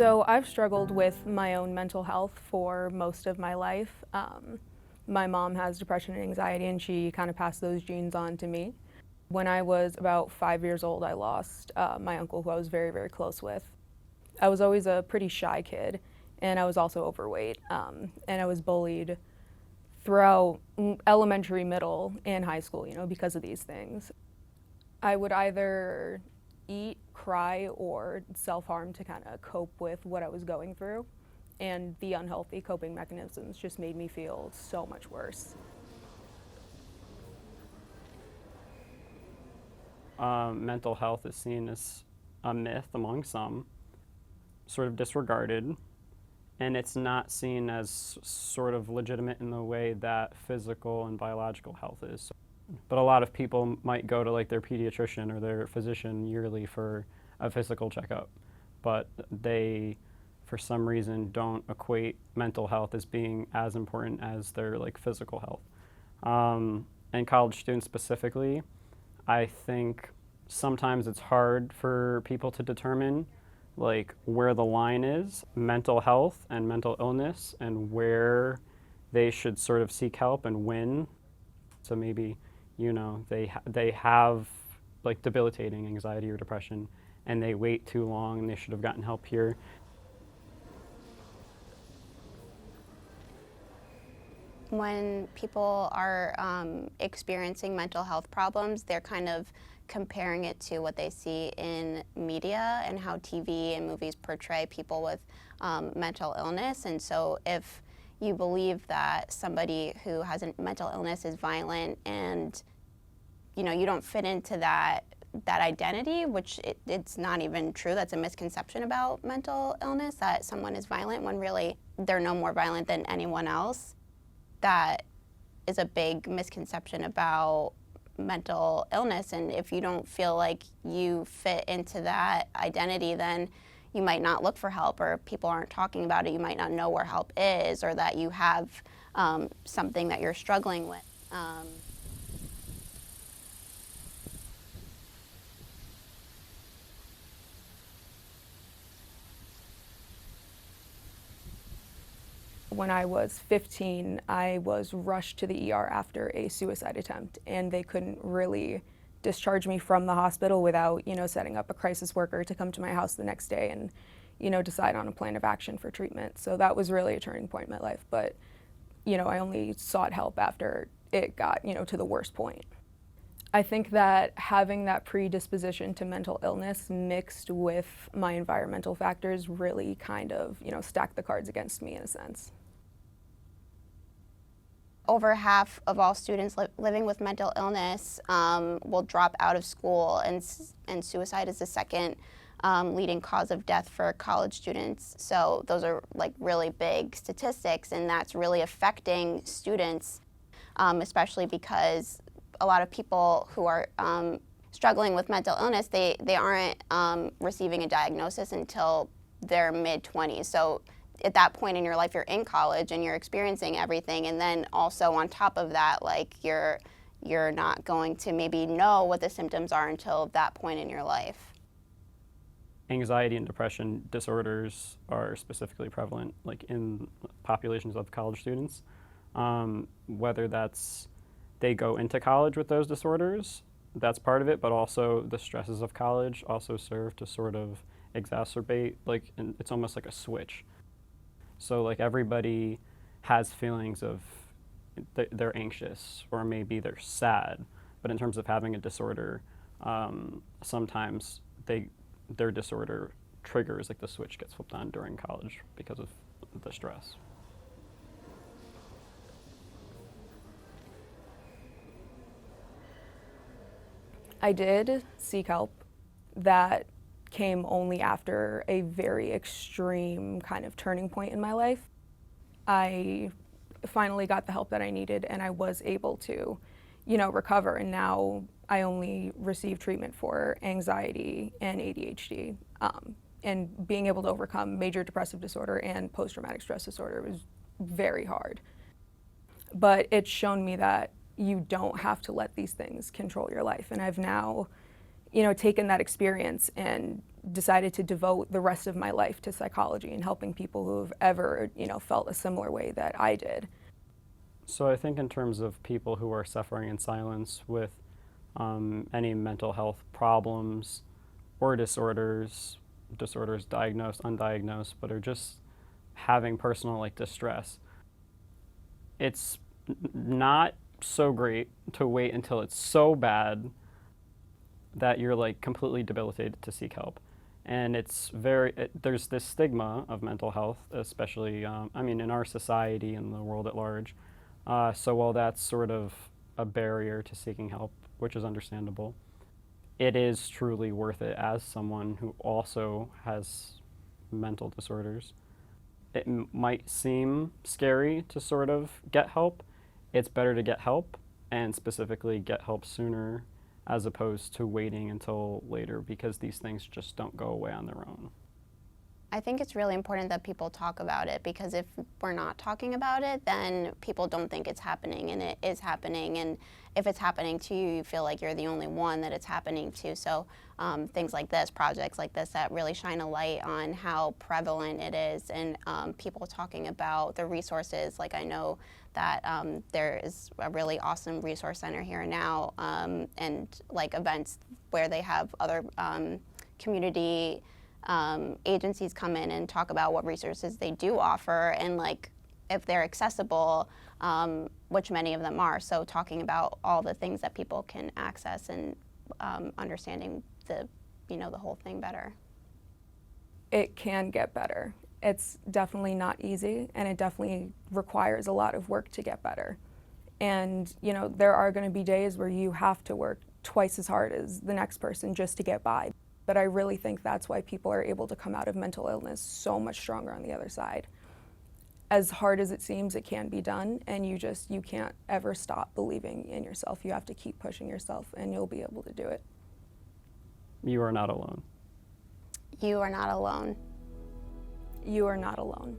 So I've struggled with my own mental health for most of my life. My mom has depression and anxiety, and she kind of passed those genes on to me. When I was about 5 years old, I lost my uncle, who I was very, very close with. I was always a pretty shy kid, and I was also overweight, and I was bullied throughout elementary, middle, and high school, because of these things. I would either eat, cry, or self-harm to kind of cope with what I was going through. And the unhealthy coping mechanisms just made me feel so much worse. Mental health is seen as a myth among some, sort of disregarded, and it's not seen as sort of legitimate in the way that physical and biological health is. But a lot of people might go to like their pediatrician or their physician yearly for a physical checkup, but they, for some reason, don't equate mental health as being as important as their like physical health. And college students specifically, I think sometimes it's hard for people to determine like where the line is, mental health and mental illness, and where they should sort of seek help and when. So maybe, they have like debilitating anxiety or depression and they wait too long and they should have gotten help here. When people are experiencing mental health problems, they're kind of comparing it to what they see in media and how TV and movies portray people with mental illness. And so if you believe that somebody who has a mental illness is violent and you don't fit into that identity, which it's not even true. That's a misconception about mental illness, that someone is violent when really they're no more violent than anyone else. That is a big misconception about mental illness, and if you don't feel like you fit into that identity, then you might not look for help, or if people aren't talking about it, you might not know where help is, or that you have something that you're struggling with. When I was 15, I was rushed to the ER after a suicide attempt, and they couldn't really discharge me from the hospital without, setting up a crisis worker to come to my house the next day and, decide on a plan of action for treatment. So that was really a turning point in my life. But, I only sought help after it got, to the worst point. I think that having that predisposition to mental illness mixed with my environmental factors really kind of, stacked the cards against me in a sense. Over half of all students living with mental illness will drop out of school, and suicide is the second leading cause of death for college students. So those are like really big statistics, and that's really affecting students, especially because a lot of people who are struggling with mental illness, they aren't receiving a diagnosis until their mid-20s. So at that point in your life, you're in college and you're experiencing everything, and then also on top of that, like you're not going to maybe know what the symptoms are until that point in your life. Anxiety and depression disorders are specifically prevalent like in populations of college students. Whether that's they go into college with those disorders, that's part of it, but also the stresses of college also serve to sort of exacerbate, like, and it's almost like a switch. So like everybody has feelings of they're anxious or maybe they're sad, but in terms of having a disorder, sometimes their disorder triggers, like the switch gets flipped on during college because of the stress. I did seek help. That came only after a very extreme kind of turning point in my life. I finally got the help that I needed, and I was able to, recover. And now I only receive treatment for anxiety and ADHD. And being able to overcome major depressive disorder and post-traumatic stress disorder was very hard. But it's shown me that you don't have to let these things control your life. And I've now, taken that experience and, decided to devote the rest of my life to psychology and helping people who have ever, felt a similar way that I did. So I think in terms of people who are suffering in silence with any mental health problems or disorders diagnosed, undiagnosed, but are just having personal distress, it's not so great to wait until it's so bad that you're completely debilitated to seek help. And there's this stigma of mental health, especially, in our society and the world at large. So while that's sort of a barrier to seeking help, which is understandable, it is truly worth it as someone who also has mental disorders. It might seem scary to sort of get help. It's better to get help, and specifically get help sooner as opposed to waiting until later, because these things just don't go away on their own. I think it's really important that people talk about it, because if we're not talking about it, then people don't think it's happening, and it is happening. And if it's happening to you, you feel like you're the only one that it's happening to. So things like this, projects like this, that really shine a light on how prevalent it is, and people talking about the resources. Like, I know that there is a really awesome resource center here now, and events where they have other community agencies come in and talk about what resources they do offer, and if they're accessible, which many of them are. So talking about all the things that people can access, and understanding the whole thing better. It can get better. It's definitely not easy, and it definitely requires a lot of work to get better. And there are going to be days where you have to work twice as hard as the next person just to get by. But I really think that's why people are able to come out of mental illness so much stronger on the other side. As hard as it seems, it can be done, and you can't ever stop believing in yourself. You have to keep pushing yourself, and you'll be able to do it. You are not alone. You are not alone. You are not alone.